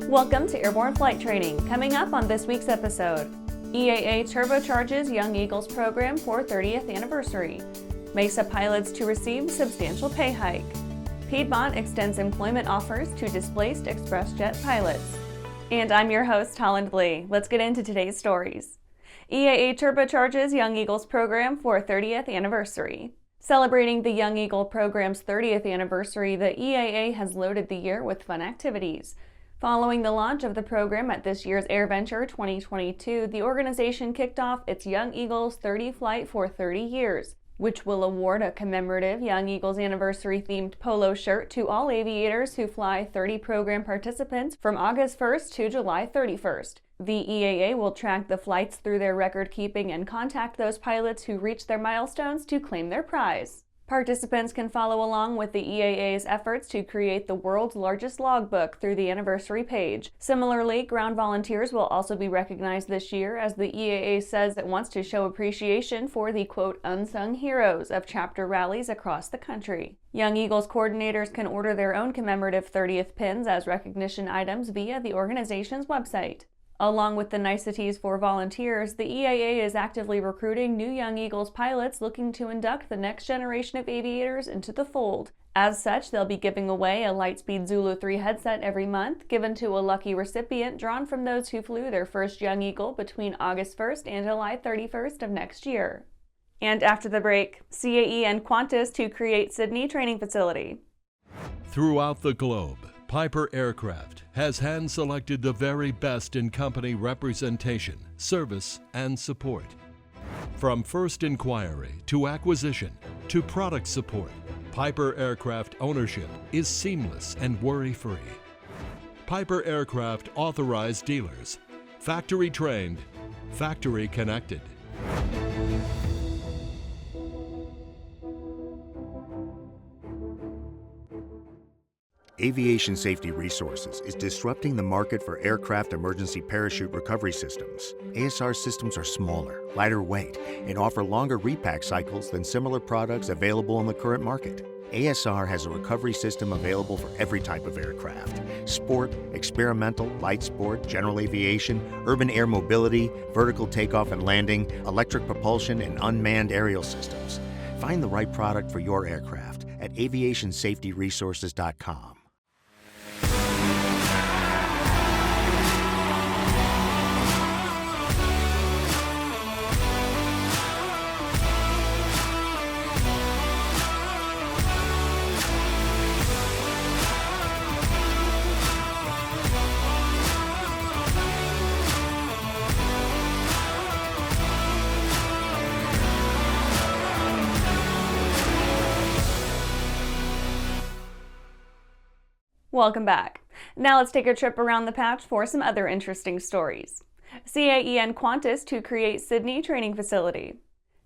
Welcome to Airborne Flight Training. Coming up on this week's episode, EAA turbocharges Young Eagles program for 30th anniversary. Mesa pilots to receive substantial pay hike. Piedmont extends employment offers to displaced ExpressJet pilots. And I'm your host, Holland Lee. Let's get into today's stories. EAA turbocharges Young Eagles program for 30th anniversary. Celebrating the Young Eagle program's 30th anniversary, the EAA has loaded the year with fun activities. Following the launch of the program at this year's AirVenture 2022, the organization kicked off its Young Eagles 30 Flight for 30 Years, which will award a commemorative Young Eagles anniversary-themed polo shirt to all aviators who fly 30 program participants from August 1st to July 31st. The EAA will track the flights through their record keeping and contact those pilots who reach their milestones to claim their prize. Participants can follow along with the EAA's efforts to create the world's largest logbook through the anniversary page. Similarly, ground volunteers will also be recognized this year, as the EAA says it wants to show appreciation for the, quote, unsung heroes of chapter rallies across the country. Young Eagles coordinators can order their own commemorative 30th pins as recognition items via the organization's website. Along with the niceties for volunteers, the EAA is actively recruiting new Young Eagles pilots looking to induct the next generation of aviators into the fold. As such, they'll be giving away a Lightspeed Zulu 3 headset every month, given to a lucky recipient drawn from those who flew their first Young Eagle between August 1st and July 31st of next year. And after the break, CAE and Qantas to create Sydney training facility. Throughout the globe, Piper Aircraft has hand-selected the very best in company representation, service, and support. From first inquiry to acquisition to product support, Piper Aircraft ownership is seamless and worry-free. Piper Aircraft authorized dealers, factory trained, factory connected. Aviation Safety Resources is disrupting the market for aircraft emergency parachute recovery systems. ASR systems are smaller, lighter weight, and offer longer repack cycles than similar products available in the current market. ASR has a recovery system available for every type of aircraft: sport, experimental, light sport, general aviation, urban air mobility, vertical takeoff and landing, electric propulsion, and unmanned aerial systems. Find the right product for your aircraft at aviationsafetyresources.com. Welcome back. Now let's take a trip around the patch for some other interesting stories. CAE and Qantas to create Sydney training facility.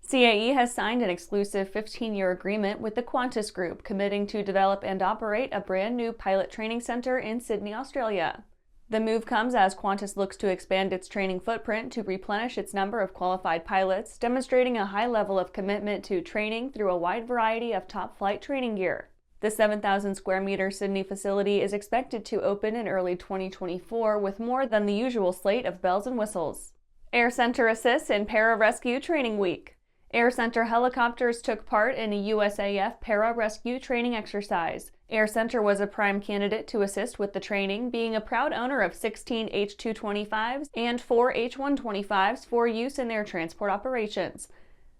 CAE has signed an exclusive 15-year agreement with the Qantas Group, committing to develop and operate a brand new pilot training center in Sydney, Australia. The move comes as Qantas looks to expand its training footprint to replenish its number of qualified pilots, demonstrating a high level of commitment to training through a wide variety of top flight training gear. The 7,000 square meter Sydney facility is expected to open in early 2024 with more than the usual slate of bells and whistles. Air Center assists in Pararescue Training Week. Air Center helicopters took part in a USAF Pararescue training exercise. Air Center was a prime candidate to assist with the training, being a proud owner of 16 H-225s and 4 H-125s for use in their transport operations.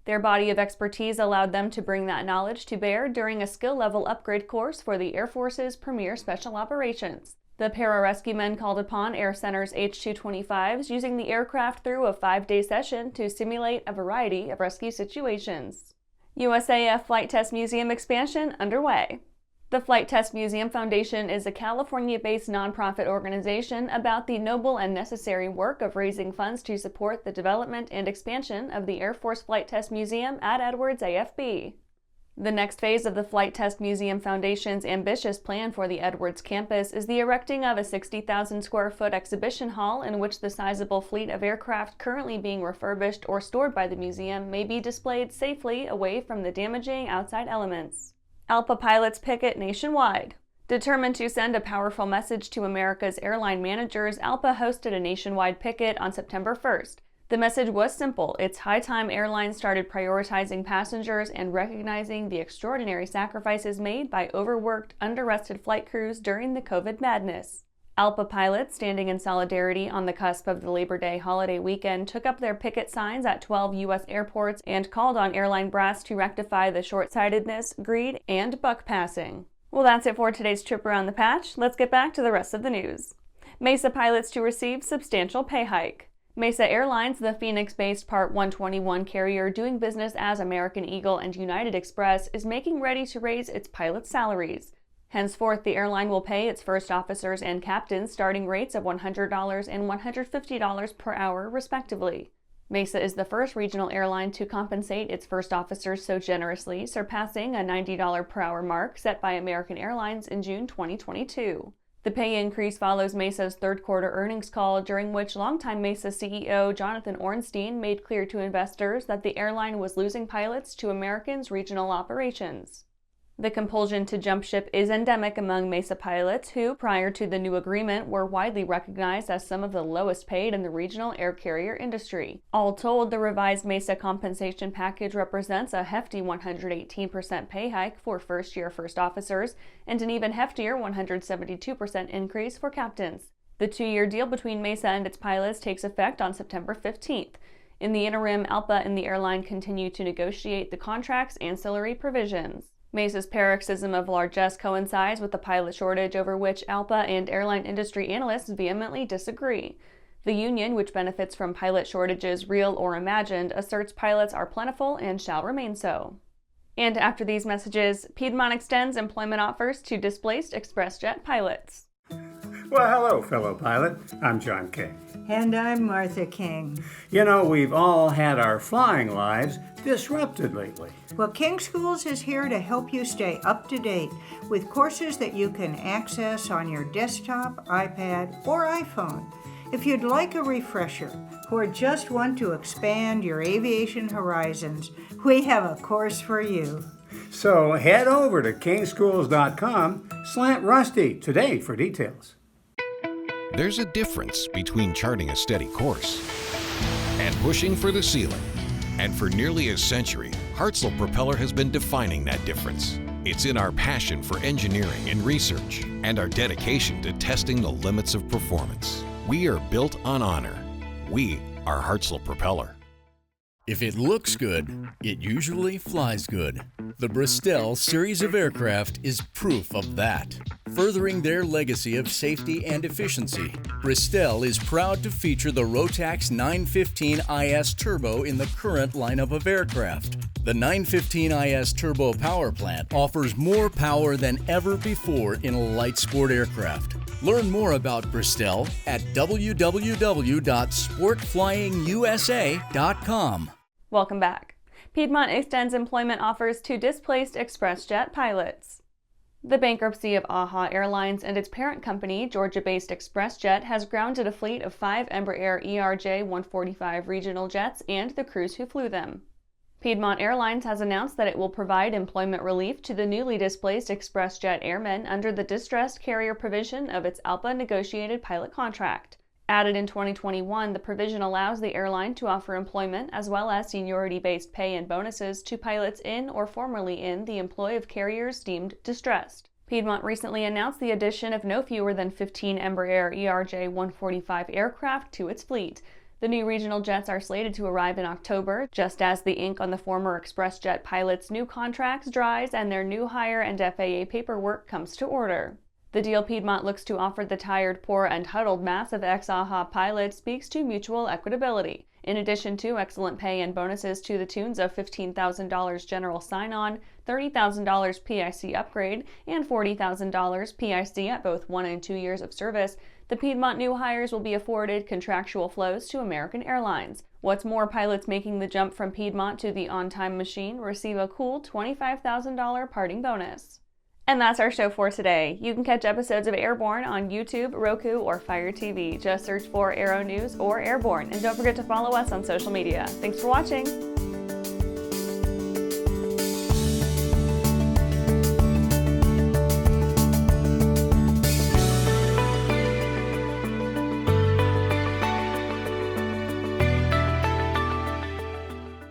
Their body of expertise allowed them to bring that knowledge to bear during a skill-level upgrade course for the Air Force's premier special operations. The Pararescue men called upon Air Center's H-225s, using the aircraft through a 5-day session to simulate a variety of rescue situations. USAF Flight Test Museum expansion underway. The Flight Test Museum Foundation is a California-based nonprofit organization about the noble and necessary work of raising funds to support the development and expansion of the Air Force Flight Test Museum at Edwards AFB. The next phase of the Flight Test Museum Foundation's ambitious plan for the Edwards campus is the erecting of a 60,000 square foot exhibition hall in which the sizable fleet of aircraft currently being refurbished or stored by the museum may be displayed safely away from the damaging outside elements. ALPA pilots picket nationwide. Determined to send a powerful message to America's airline managers, ALPA hosted a nationwide picket on September 1st. The message was simple. It's high time airlines started prioritizing passengers and recognizing the extraordinary sacrifices made by overworked, under-rested flight crews during the COVID madness. ALPA pilots, standing in solidarity on the cusp of the Labor Day holiday weekend, took up their picket signs at 12 U.S. airports and called on airline brass to rectify the short-sightedness, greed, and buck passing. Well, that's it for today's trip around the patch. Let's get back to the rest of the news. Mesa pilots to receive substantial pay hike. Mesa Airlines, the Phoenix-based Part 121 carrier doing business as American Eagle and United Express, is making ready to raise its pilots' salaries. Henceforth, the airline will pay its first officers and captains starting rates of $100 and $150 per hour, respectively. Mesa is the first regional airline to compensate its first officers so generously, surpassing a $90 per hour mark set by American Airlines in June 2022. The pay increase follows Mesa's third-quarter earnings call, during which longtime Mesa CEO Jonathan Ornstein made clear to investors that the airline was losing pilots to American's regional operations. The compulsion to jump ship is endemic among Mesa pilots who, prior to the new agreement, were widely recognized as some of the lowest paid in the regional air carrier industry. All told, the revised Mesa compensation package represents a hefty 118% pay hike for first-year first officers and an even heftier 172% increase for captains. The two-year deal between Mesa and its pilots takes effect on September 15th. In the interim, ALPA and the airline continue to negotiate the contract's ancillary provisions. Mesa's paroxysm of largesse coincides with the pilot shortage over which ALPA and airline industry analysts vehemently disagree. The union, which benefits from pilot shortages, real or imagined, asserts pilots are plentiful and shall remain so. And after these messages, Piedmont extends employment offers to displaced ExpressJet pilots. Well, hello, fellow pilot. I'm John King. And I'm Martha King. You know, we've all had our flying lives disrupted lately. Well, King Schools is here to help you stay up to date with courses that you can access on your desktop, iPad, or iPhone. If you'd like a refresher or just want to expand your aviation horizons, we have a course for you. So head over to kingschools.com/Rusty today for details. There's a difference between charting a steady course and pushing for the ceiling. And for nearly a century, Hartzell Propeller has been defining that difference. It's in our passion for engineering and research and our dedication to testing the limits of performance. We are built on honor. We are Hartzell Propeller. If it looks good, it usually flies good. The Bristol series of aircraft is proof of that. Furthering their legacy of safety and efficiency, Bristol is proud to feature the Rotax 915 IS Turbo in the current lineup of aircraft. The 915 IS Turbo power plant offers more power than ever before in a light sport aircraft. Learn more about Bristol at www.sportflyingusa.com. Welcome back. Piedmont extends employment offers to displaced ExpressJet pilots. The bankruptcy of AHA Airlines and its parent company, Georgia-based ExpressJet, has grounded a fleet of 5 Embraer ERJ145 regional jets and the crews who flew them. Piedmont Airlines has announced that it will provide employment relief to the newly displaced ExpressJet airmen under the distressed carrier provision of its ALPA-negotiated pilot contract. Added in 2021, the provision allows the airline to offer employment as well as seniority-based pay and bonuses to pilots in or formerly in the employ of carriers deemed distressed. Piedmont recently announced the addition of no fewer than 15 Embraer ERJ145 aircraft to its fleet. The new regional jets are slated to arrive in October, just as the ink on the former ExpressJet pilots' new contracts dries and their new hire and FAA paperwork comes to order. The deal Piedmont looks to offer the tired, poor, and huddled mass of ex-AHA pilots speaks to mutual equitability. In addition to excellent pay and bonuses to the tunes of $15,000 general sign-on, $30,000 PIC upgrade, and $40,000 PIC at both 1 and 2 years of service, the Piedmont new hires will be afforded contractual flows to American Airlines. What's more, pilots making the jump from Piedmont to the on-time machine receive a cool $25,000 parting bonus. And that's our show for today. You can catch episodes of Airborne on YouTube, Roku, or Fire TV. Just search for Aero-News or Airborne, and don't forget to follow us on social media. Thanks for watching!